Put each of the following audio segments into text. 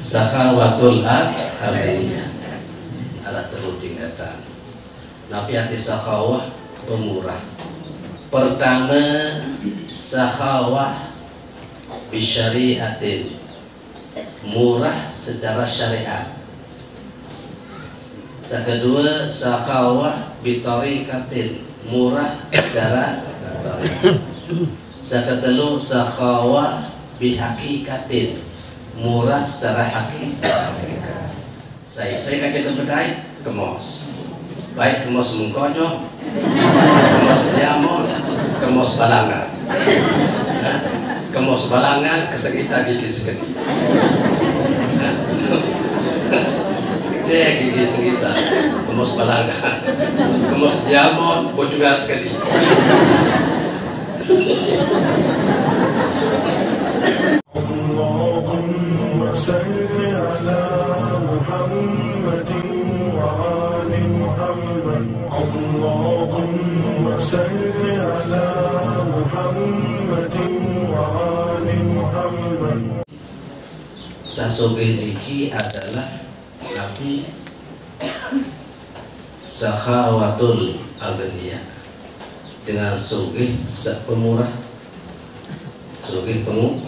sakhawatul abadiyah ala terus tingkatan. Nabi hati sakhawah pemurah. Pertama sakhawah bisyariatin, murah secara syariat. Yang kedua sakhawah bitarikatin, murah secara tarikat. Yang ketiga sakhawah bihakikatin, murah secara hakikat. Saya kaget bedai kemos, baik kemos mengkonyo, kemos diamon, kemos balangan, kemos balangan kesegita gigi segini, segede gigi segita, kemos balangan, kemos diamon, bojugan segini. Allahumma salli ala Muhammadin wa ali Muhammad. Allahumma salli ala Muhammadin wa ali Muhammad. Sasogeh niki adalah Nabi sakhawatul abadiyah, dengan sogeh pemurah, sogeh pemurah.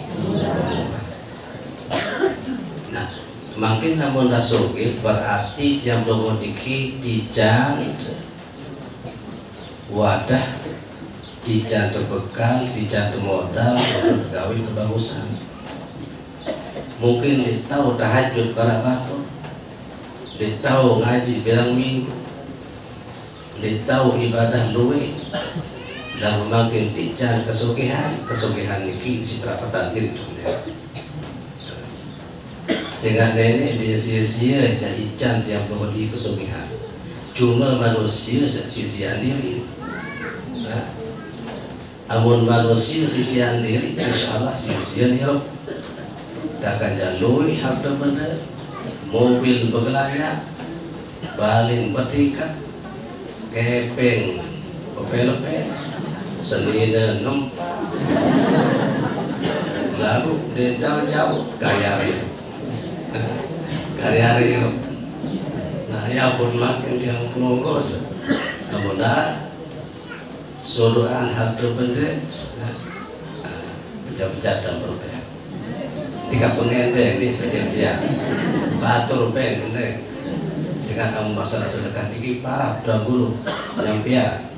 Nah, makin namun sogeh berarti jam logo diki dijan wadah, dijan bekal, dijan modal untuk gawe kebagusan. Mungkin ditahu tahajud para batu, ditahu ngaji bilang minggu, ditahu ibadah luwe, dan makin dijan kesugihan niki si perapatan diri sehingga nenek dia sia-sia jadi can yang memberi kesugihan. Cuma manusia sia-sia diri. Nah, amun manusia sia-sia diri, insya Allah sia-sia hirup. Akan jalui harta benda, mobil bergelaya, baling bertikat, kepeng pepel-pepel, senina nempak, lalu dia jauh gaya rin. Hari-hari nah ya pun makin yang penunggu kemudian suluhan harta benda pecah-pecah dan berbeda tiga pengente ini dia batur beng ini sehingga kamu masalah sedekah tinggi parah dahulu penyampaian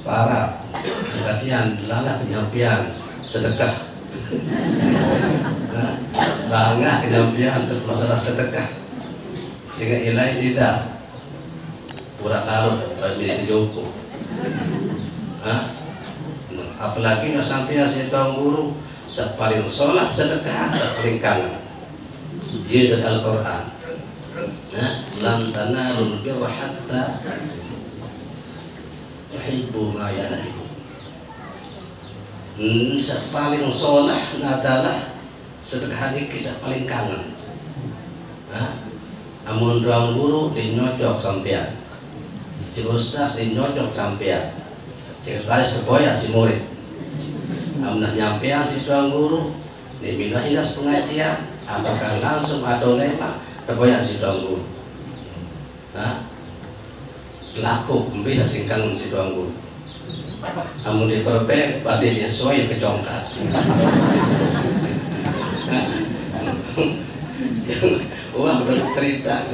parah kejadian langah penyampaian sedekah langah kenyampian masalah sedekah sehingga ilahi tidak pura lalu menjadi joko. Apalagi nggak sampai si tahun guru paling sholat sedekah paling kangen dia dari Al-Quran. Lan tanalul birra hatta tuhibbu ma yuhibbu. Paling sholat adalah sedekah ini kisah paling kangen. Amun ruang guru dinyocok sampean, si ustaz dinyocok sampean, si kelas kefoya si murid. Amun nyampean si ruang guru diminta ilas pengajian, apakah langsung atau lema kefoya si ruang guru. Laku bisa singkang si ruang guru. Amun diperbe pada dia soy kecongkat. Wah bercerita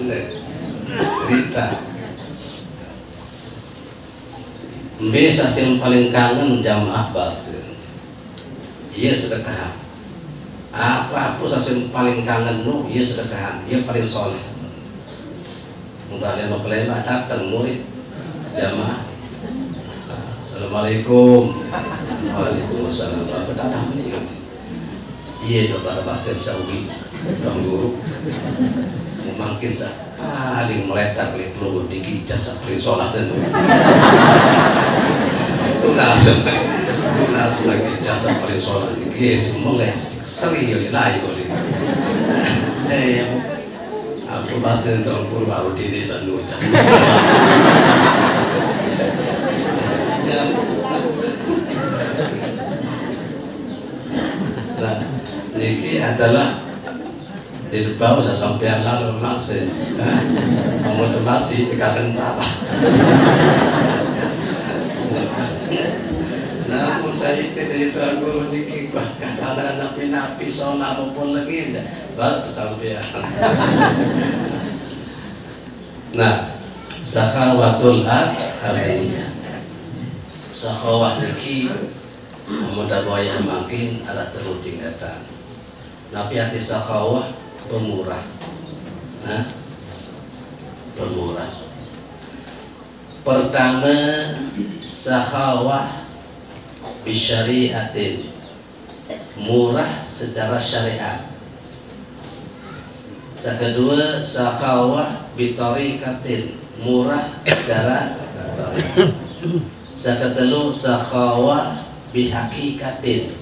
bisa yang paling kangen jamaah bas iya sedekah apa yang paling kangen nu iya sedekah iya paling soleh udah ada kelima datang murid jamaah assalamualaikum waalaikumsalam datang nih iya coba bahasa Saudi dong guru makin paling meletak oleh peluru tinggi jasa paling sholat dan tunas lagi jasa paling sholat yes moles seri oleh boleh aku bahasa dong guru baru di desa nuja ini adalah Di depan usah sampai lalu masih, kamu tu masih dikatakan apa? Namun tadi itu aku dikik bahkan ada napi sholat maupun lagi baru sampai. Nah, sakhawatul artinya sakhawah niki mudah boya makin ada terus tingkatan. Nabi hati sakhawah pemurah, pemurah. Pertama sakhawah bisyariatin, murah secara syariat. Yang kedua sakhawah bitorikatin, murah secara tarikat. Yang ketiga sakhawah bihakikatin,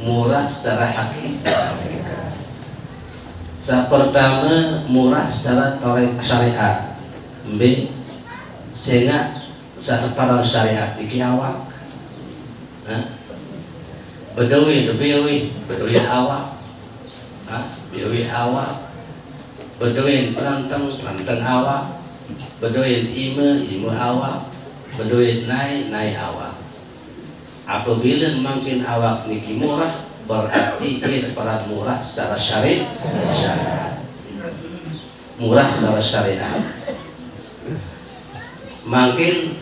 murah secara hakikat. Yang pertama murah secara syariat. B sehingga satu para syariat dikiawak. Bedawi awak, bedawi awak, bedawi ranteng awak, bedawi imu awak, bedawi nai awak. Apabila makin awak niki murah, berarti ia para murah secara syariat. Murah secara syariat. Makin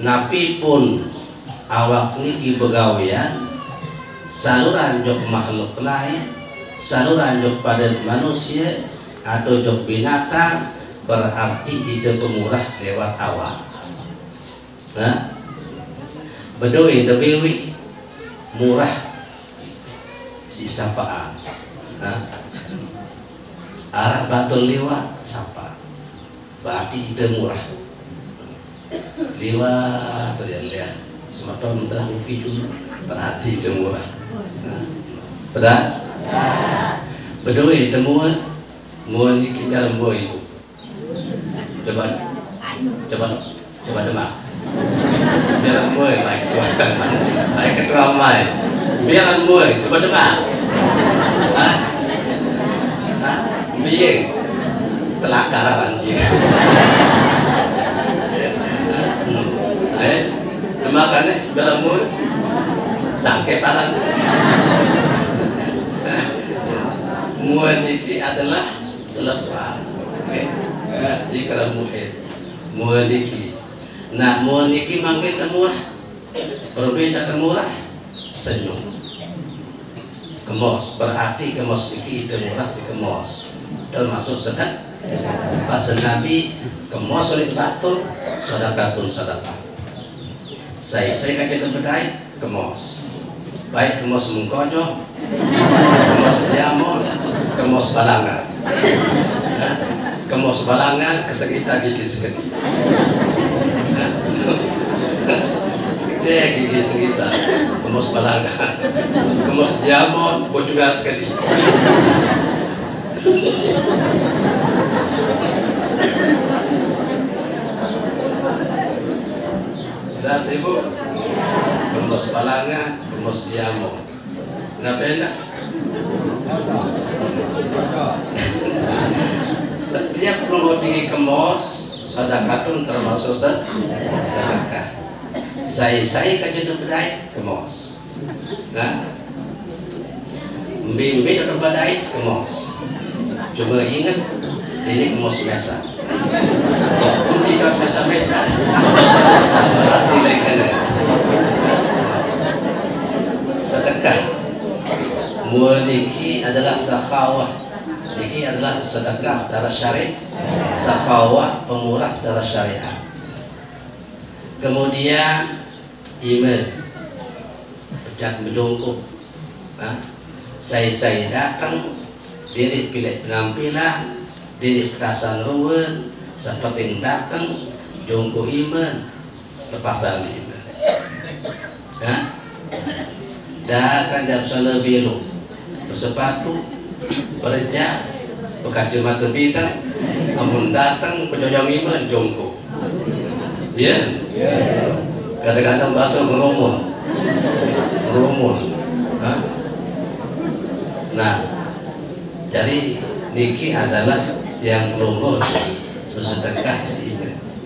napi pun awak niki begawian saluran jok makhluk lain, saluran jok pada manusia atau jok binatang, berarti itu pemurah lewat awak. Bedawi dewi murah si sapaan. Arah batul liwat sapa, berarti itu murah. Liwat tu dia lihat sematon telah upi dulu, berarti itu murah. Pedas? Bedawi temuan muan ni kita lembu itu. Coba demak. Biar lembu baik tuan, baik ketua mai. Biar lembu coba demak. Biar telakaran dia. Makanya dalam mulut sangke parang muat ini adalah selepas di dalam muhid muat ini. Nah muat ini mampir murah, berbeda murah senyum kemos, berarti kemos ini murah si kemos termasuk sedekah. Pas Nabi kemos oleh batur sedekah. Saya kaget berdaya kemos, baik kemos mengkojo, kemos diamon, kemos balangan, kemos balangan kesekitar gigi seketi, gigi sekitar, kemos balangan, kemos diamon, juga seketi. Dah sibuk, kemos balangan, kemos diamon. Kenapa enak? Setiap perlu tinggi kemos, sedekatun termasuk sedekah. Saya kaji berdaya kemos. Nah, mbi atau badai kemos. Coba ingat, ini kemos biasa. Kok tidak biasa-biasa? Sedekah muliki adalah sakhawah. Ini adalah sedekah secara syariat, sakhawah pemurah secara syariat. Kemudian iman, pecah berdongkok. Saya datang, diri pilih penampilan, diri petasan ruwen, seperti datang jongko iman, lepasan iman. Datang jam sana biru, bersepatu, berjas, berkacamata bintang, namun datang penjojong iman jongko. Ya, kadang-kadang batul meromun. Nah, jadi niki adalah yang pelongo bersedekah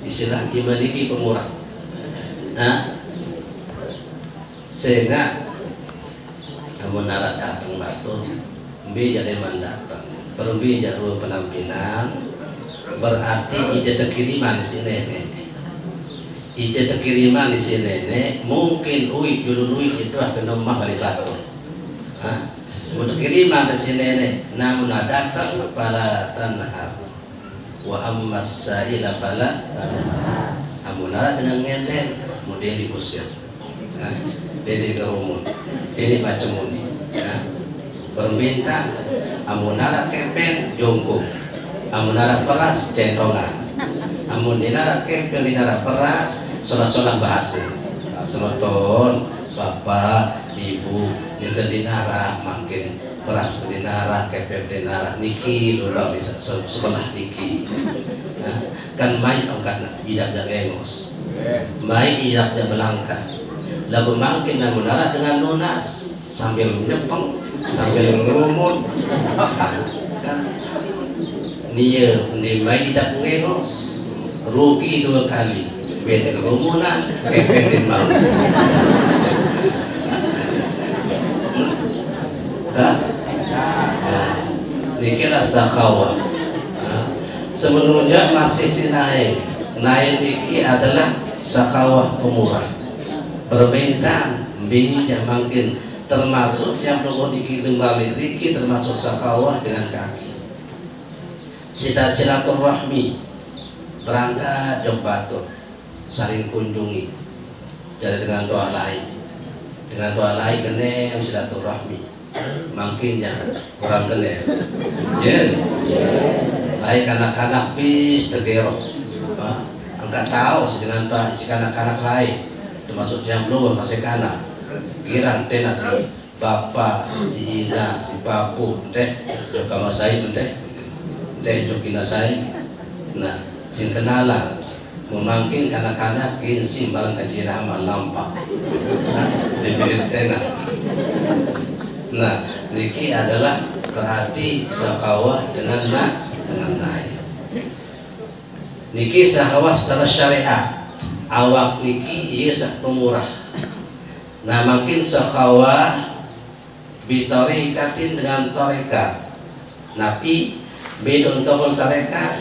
istilah iman niki pemurah. Nah, sehingga kamu narak datang batu, bi jadi mandatang, perbi jadi penampilan, berarti ide terkiriman di sini nih. Ide terkiriman di sini nih, mungkin judul itu akan nomah balik batu. Untuk kiriman di sini nih, namun datang para tanah wa ammas sa'ila fala amunara dengan ngenden kemudian diusir. Jadi kerumun ini macam ini perminta amunara kepeng jongkok amunara peras centongan amunara kepeng dinara peras solah-solah bahasa seloton bapak ibu yang dinara makin peras dinara kepeng dinara niki dulu bisa sebelah niki kan mai angkat bidak dagengos mai idak belangka lalu makin namunara dengan lunas sambil nyepeng sambil ngerumun kan nia mai idak ngengos rugi 2 kali beda kerumunan kepeng mau dikira sakhawa sebenarnya masih si naik ini adalah sakhawa pemurah permintaan bihi yang makin termasuk yang perlu dikirim balik riki termasuk sakhawa dengan kaki silaturahmi berangkat jembatur saling kunjungi jadi dengan doa lain kene silaturahmi makin jangan kurang kene ya lain kanak-kanak bis tegero angkat tahu dengan si kanak-kanak lain termasuk yang belum masih kanak kirang tena si bapak si ina si papu teh joka masai teh jokina sai nah sin kenalan memangkin kanak-kanak kin simbalan kajirama lampak diberi tena. Nah niki adalah berarti sakawah dengan naik niki sakawah secara syariat awak niki iya sak pemurah. Nah makin sakawah bitorikatin dengan torekat napi bedon tokol torekat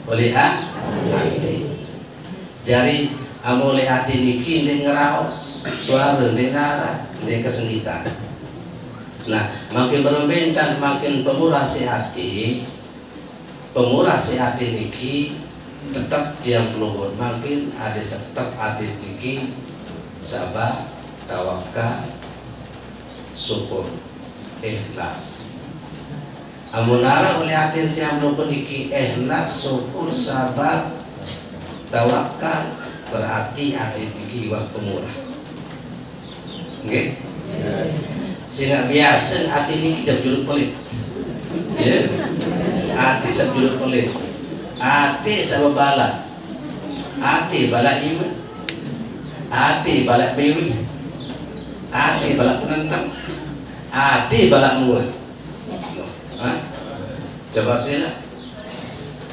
oleh hati jadi amole hati niki ini ngeraos suara denara ini kesengitan. Nah makin berbentan makin pemurah si hati niki tetap yang peluhur makin ada tetap hati niki sabar tawakal syukur ikhlas amunara oleh hati yang peluhur niki ikhlas syukur sabar tawakal berarti hati niki waktu murah okay? Sehingga biasa hati ini kita jurut pelit ya hati sebjurut pelit hati sama bala hati bala iman hati bala bewi hati bala penentang hati bala murid coba sila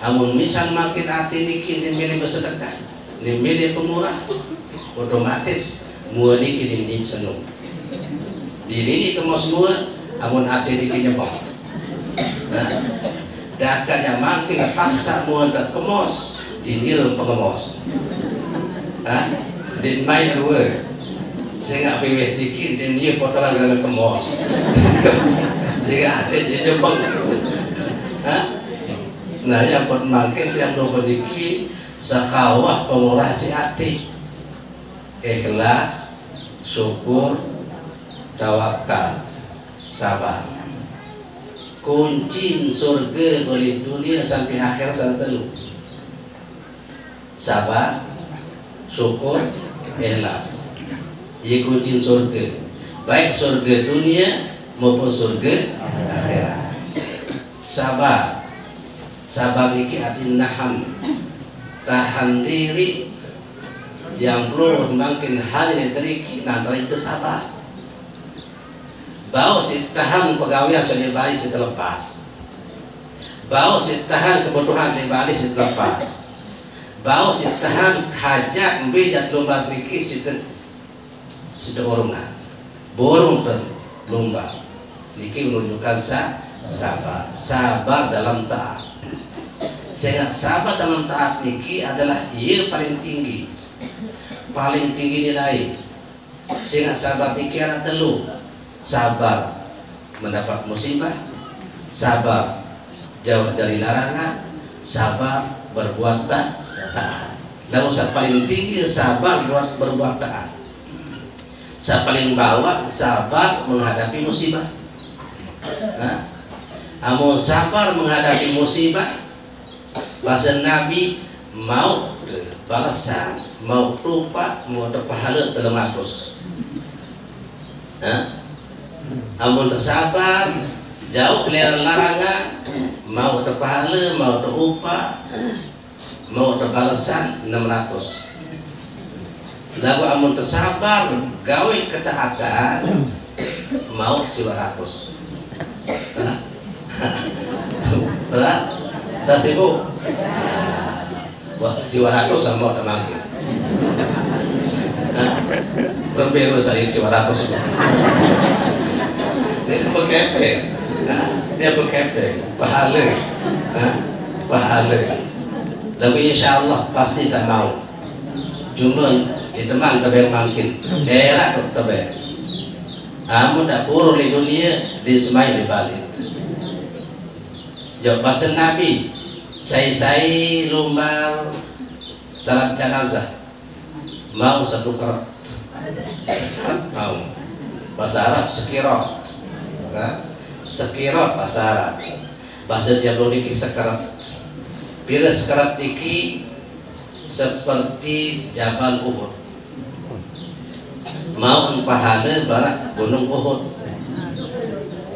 amun misal makin hati ini kini milih bersedekah ini milih pemurah otomatis mua ini kini senung diri kemo semua amun hati ini nyebok nah dakan yang makin paksa mua terkemos dinil pengemos din main dua sehingga beweh dikit din dia potongan dengan kemos sehingga hati dia nyebok nah yang pun makin yang lupa dikit sakawah pemurah si hati ikhlas syukur tawakal sabar kunci surga oleh dunia sampai akhir tertelu sabar syukur ikhlas ia kunci surga baik surga dunia maupun surga akhirat sabar ini artinya tahan diri yang perlu makin hadir dari antara itu sabar bau si tahan pegawai sudah baik si terlepas bau si tahan kebutuhan di balik si lepas, bau si tahan hajat membijat lumbar niki si orungan, borong lumbar niki menunjukkan sabar dalam taat. Sehingga sabar dalam taat niki adalah ia paling tinggi nilai. Sehingga sabar niki adalah telu, sabar mendapat musibah, sabar jauh dari larangan, sabar berbuat taat. Dan usah paling tinggi sabar berbuat taat. Paling bawah sabar menghadapi musibah. Amun sabar menghadapi musibah, bahasa Nabi mau balasan, mau tupak, mau terpahala 300. Amun tersabar jauh dari larangan, mau terpahala, mau terupah, mau terbalasan 600. Lalu amun tersabar gawe ketaatan, mau 900. Berat? Dah sibuk? Wah, 900 sama temankin. Berbeda saya 900. Dia berkepe, pahala, Lalu insya Allah pasti tak mau. Cuma di teman tapi makin daerah tapi. Amun tak urus di dunia di semai di balik. Jawab pasal Nabi, saya lumbar salat jenazah mau 1 kerat, mau bahasa Arab sekirot, sekirot bahasa Arab, bahasa Jawa niki sekerat. Bila sekerat niki seperti Jabal Uhud, mau pahala barak gunung Uhud,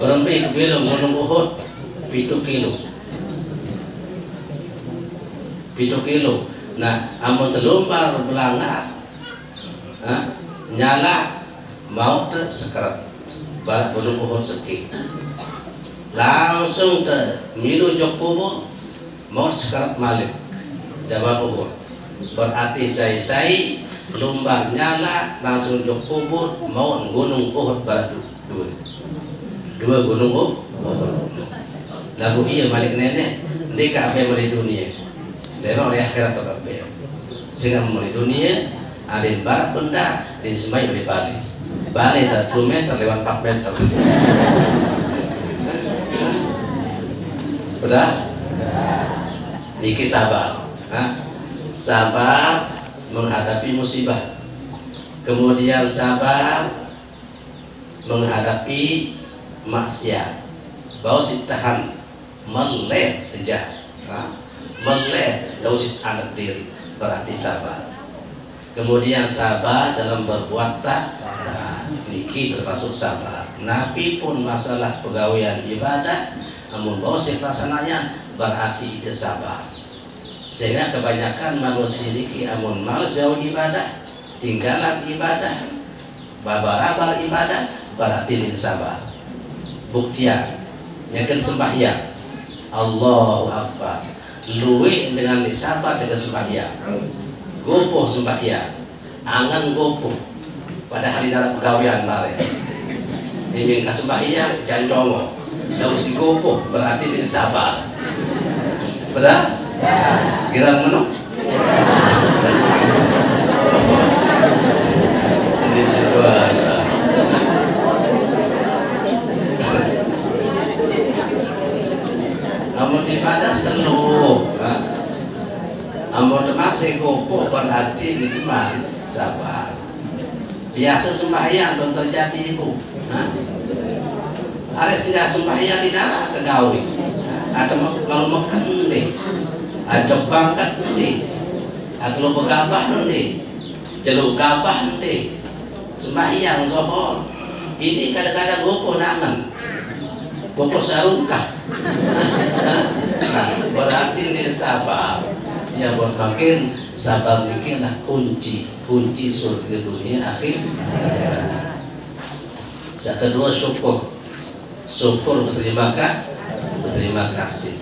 berembi bilang gunung Uhud 7 kilo. Nah, amun terlumbar belanggar, nyala mau sekerat barak gunung Uhud seki, langsung milu jok kubur mau sekerat malik Jabal Uhud. Berarti saya lumbar nyala langsung jok kubur mau gunung Uhud barak dua gunung Uhud. Lalu iya malik nenek mereka apa yang dunia dan oleh akhirat tetap beliau sehingga mulai dunia ada barat benda di semai di Bali 1 meter lewat 4 meter. Benar? Niki sabar, sabar menghadapi musibah, kemudian sabar menghadapi maksiat, bau si tahan meleh tejah, meleh lau si anak diri, berarti sabar. Kemudian sabar dalam berbuat taat, niki termasuk sabar. Nabi pun masalah pegawaian ibadah, namun bau si pelaksananya berarti itu sabar. Sehingga kebanyakan manusia niki amun malas jauh ibadah, tinggalan ibadah, babar ibadah, berarti ini sabar. Buktian yang kan sembahyang Allahu Akbar luwih dengan disabar dengan sembahyang, gopoh sembahyang, angan gopoh pada hari dalam pegawaian bares ini minta sembahyang jangan congok jauh si gopoh berarti dia sabar. Beras? Girang menuk? Ini juga amun ibadah seluruh, amun masih gopoh berarti iman sabar. Biasa sembahyang belum terjadi ibu. Ada sudah sembahyang di dalam kegawi, ada mau makan nih, ada bangkat nih, ada begabah nih, jalur gabah nih, sembahyang zohor. Ini kadang-kadang gopoh naman, gopoh sarungkah. Berarti ini sabar. Ya buat makin sabar bikinlah kunci surga dunia akhir. Yang kedua syukur berterima kasih.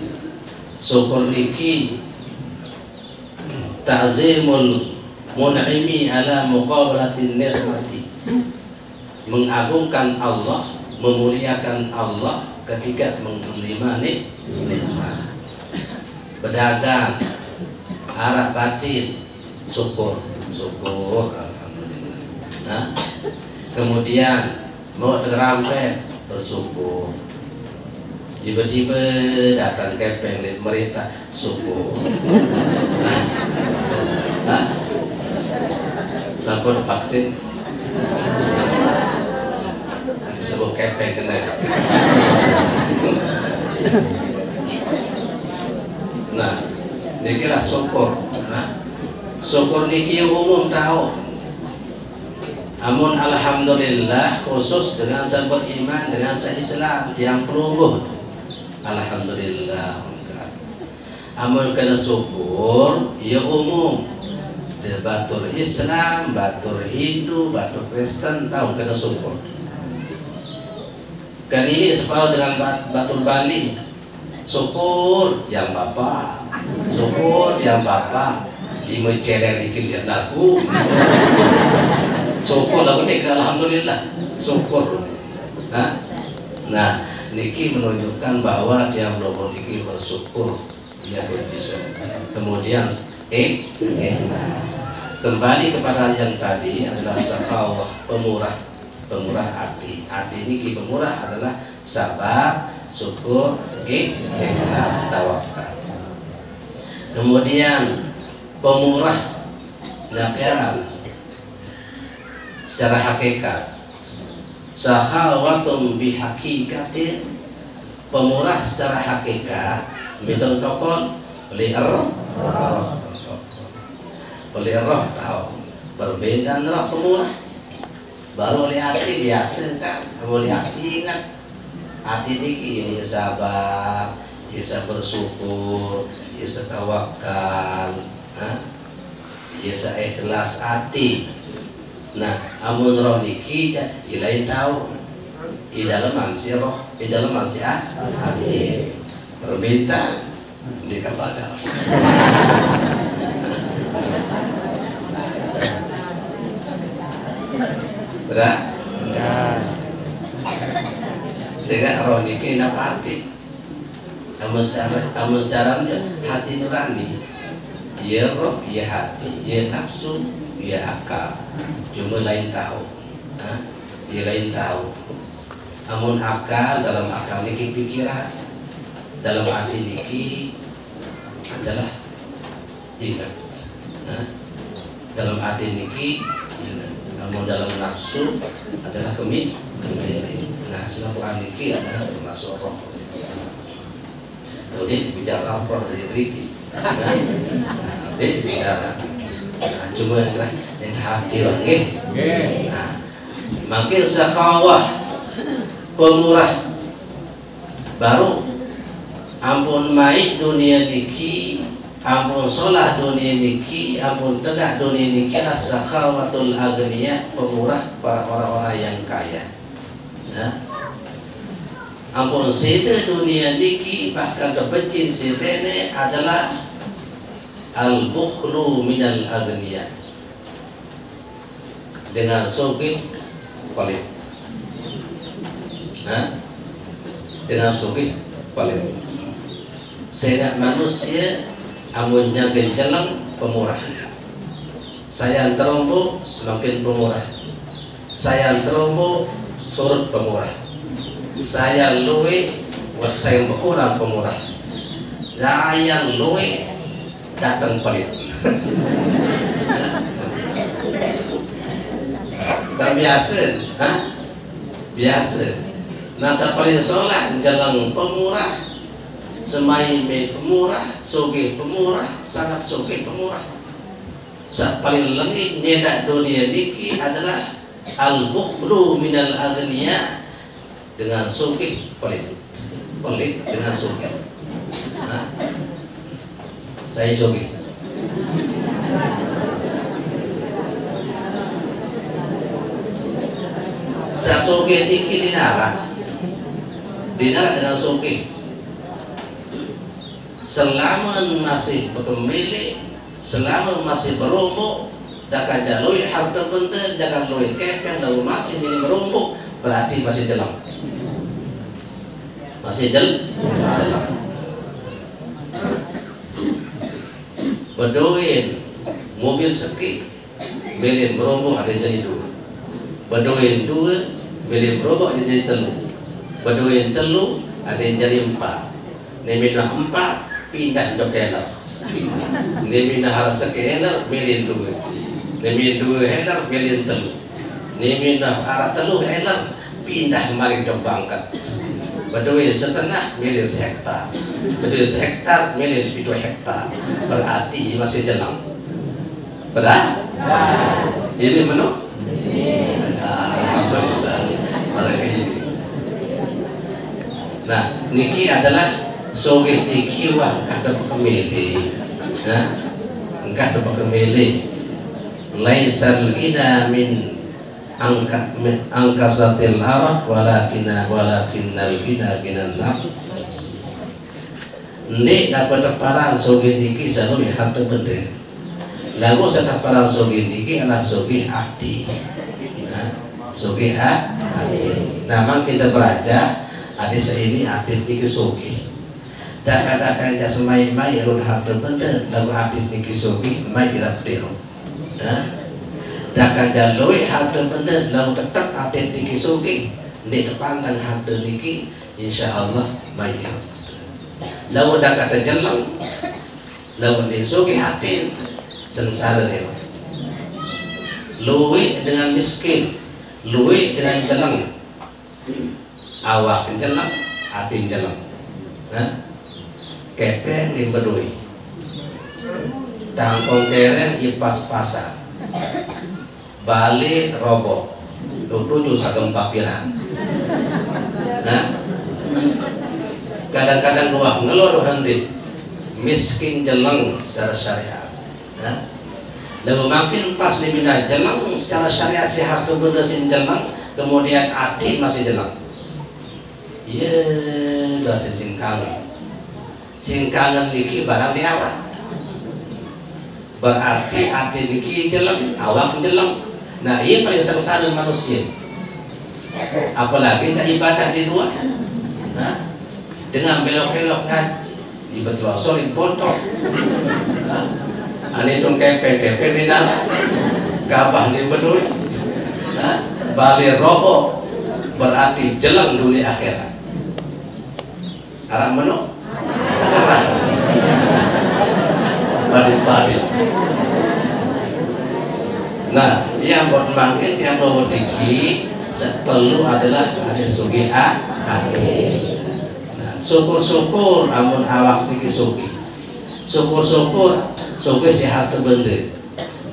syukur niki ta'zimul mun'imi ala muqabalatin ni'mati, mengagungkan Allah, memuliakan Allah ketika menerima nikmat. Berdagang, arah batin, syukur, alhamdulillah. Nah, kemudian mau terampet, bersyukur. Tiba-tiba datang kepeng lihat merita, syukur. Nah, sampun vaksin, disebut kepeng kena. Nah, niki lah syukur. Nah, syukur niki umum tahu. Amun alhamdulillah khusus dengan sebab iman dengan se-Islam yang perungguh. Alhamdulillah. Amun kena syukur ya umum. De batur Islam, batur Hindu, batur Kristen tahu kena syukur. Kan ini separuh dengan batur Bali. Syukur yang Bapak, syukur yang Bapak. Lima celeng dikit lihat lagu. Syukur lah betik, alhamdulillah. Syukur. Nah, niki menunjukkan bahwa dia belum niki bersyukur. Dia bisa. Kemudian ikhlas. Kembali kepada yang tadi adalah sakhawah, pemurah hati. Hati niki pemurah adalah sabar, syukur, ikhlas, tawakal. Kemudian pemurah nyakiran secara hakikat, sakhawatun bihakikatin, pemurah secara hakikat, bidang tokon oleh roh tahu perbedaan roh pemurah. Baru oleh hati biasa kan, oleh hati ingat hati ini sabar, bisa bersyukur, bisa tawakal, bisa ikhlas hati. Nah, amun roh niki ilain tahu di dalam mansi roh, di dalam mansi hati. Permintaan di kepada. Berat? Sehingga roh niki hati. Amun secara hati nurani, ya roh, ya hati, ya nafsu, ya akal. Cuma lain tahu, dia lain tahu. Amun akal, dalam akal niki pikiran, dalam hati niki adalah ingat. Dalam hati niki, namun dalam nafsu adalah kemilih. Nah, selama niki adalah termasuk roh. Kemudian bicara roh dari Riki, dia bicara. Cuma yang hati lagi. Nah, makin sakhawah pemurah baru ampun maik dunia niki, ampun sholat dunia niki, ampun tegak dunia niki lah sakhawatul agniya, pemurah para orang-orang yang kaya. Ampun sida dunia niki bahkan kebecin sidene adalah al-bukhlu minal agniya, dengan sugih paling, dengan sugih paling. Saya manusia amunnya gencelang pemurah. Saya terombo semakin pemurah. Saya terombo surut pemurah. Saya luwe saya berkurang pemurah. Saya luwe datang pelit. Tak biasa, biasa. Nasa paling sholat jalan pemurah, semai be pemurah, soge pemurah, sangat soge pemurah. Paling lengit nyedak dunia niki adalah al-bukhlu minal agniya, dengan soge pelit dengan soge. Saya soge. Saya soge niki dinara dengan soge. selama masih pemilik, selama masih berumbuk, dakan jalui harta benda, jangan lui kepeng, lalu masih ini berumbuk, berarti masih dalam, masih dalam. Bedoin mobil sekit, beli berombok ada jadi dua. Bedoin dua, beli berombok ada jadi telu. Bedoin telu ada jadi empat. Nemina empat pindah ke kelar. Nemina harus kelar beli dua. Nemina dua kelar beli telu. Nemina arah telu kelar pindah mari ke Bangka. Bedoin setengah beli sehektar. Bedoin sehektar beli 2 hektar. Berarti masih jalan. Beras? Ini menu? Alhamdulillah. Nah, niki adalah sogeh niki wah kada pemilih. Engkau dapat pemilih. Laisal ghina min angkasatil araf walakinnal ghina ghinan nafs. Nek dapat teparan sogeh niki selalu harta benda. Lalu seteparan sogeh niki adalah sogeh ahdi. Sogeh ahdi. Nama kita beraja ada ini ahdi niki sogeh. Dan katakan jas mai rul harta benda lalu ahdi niki sogeh mai irap dero. Dan jalui harta benda lalu tetap ahdi niki sogeh. Nek tepandang harta niki insyaallah mai irap. Lalu dah kata jalan, lalu disugi hati sengsara dia. Luwe dengan miskin, luwe dengan jalan, awak jalan, hati jalan. Kepeng di bedui, tangkong keren ipas-pasan, balik roboh, tujuh sagem papiran. Kadang-kadang doa ngelor nanti miskin jelang secara syariat. Lalu makin pas dimina jelang secara syariat si harta benda sin jelang, kemudian hati masih jelang. Iya, dah singkangan niki barang diawat. Berarti hati niki jelang, awak jelang. Nah, ini paling sengsara manusia. Apalagi ibadah di luar. Dengan belok-belok ngaji di betelosor di pondok, ane tung kepeng di dalam kabah di bedui, balik robo berarti jelang dunia akhirat. Arah menu, balik. Nah, yang buat mangkit yang bawa tinggi perlu adalah ada sugi hati. Syukur-syukur amun awak niki sugi. Syukur-syukur sugi si harta benda.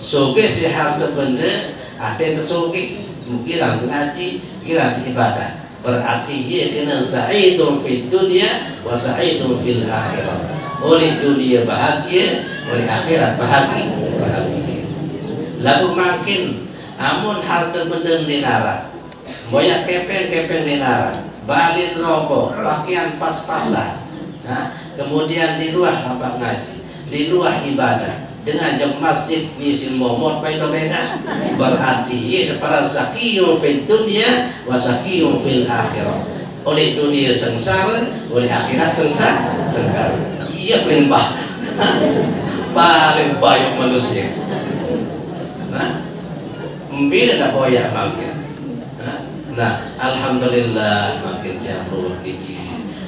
Sugi si harta benda ate sugi kira ngaji, kira ibadah. Berarti ia kena sa'idun fid dunya wa sa'idun fil akhirah. Oleh dunia bahagia, oleh akhirat bahagia. Lalu makin amun harta benda dinara. Moyak kepeng dinara. Balin rokok, pakaian pas-pasan, kemudian di luar apa ngaji, di luar ibadah, dengan jam masjid nisil momot baik beda, berarti ia para sakiyun fil dunia, wasakiyun fil akhirah. Oleh dunia sengsara, oleh akhirat sengsara. Ia paling banyak manusia. Beda tak boyak makin. Nah, alhamdulillah makin jauh gigi.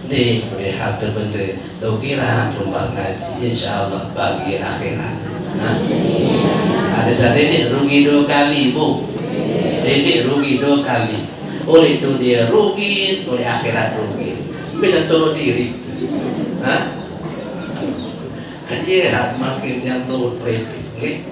Nih, melihat benda, lo kira rumah ngaji, insyaallah bagi akhirat. Ada saat ini rugi 2 kali, bu. Ini rugi 2 kali. Oleh dunia rugi, oleh akhirat rugi. Beda turun diri. Aja makin jauh prepik,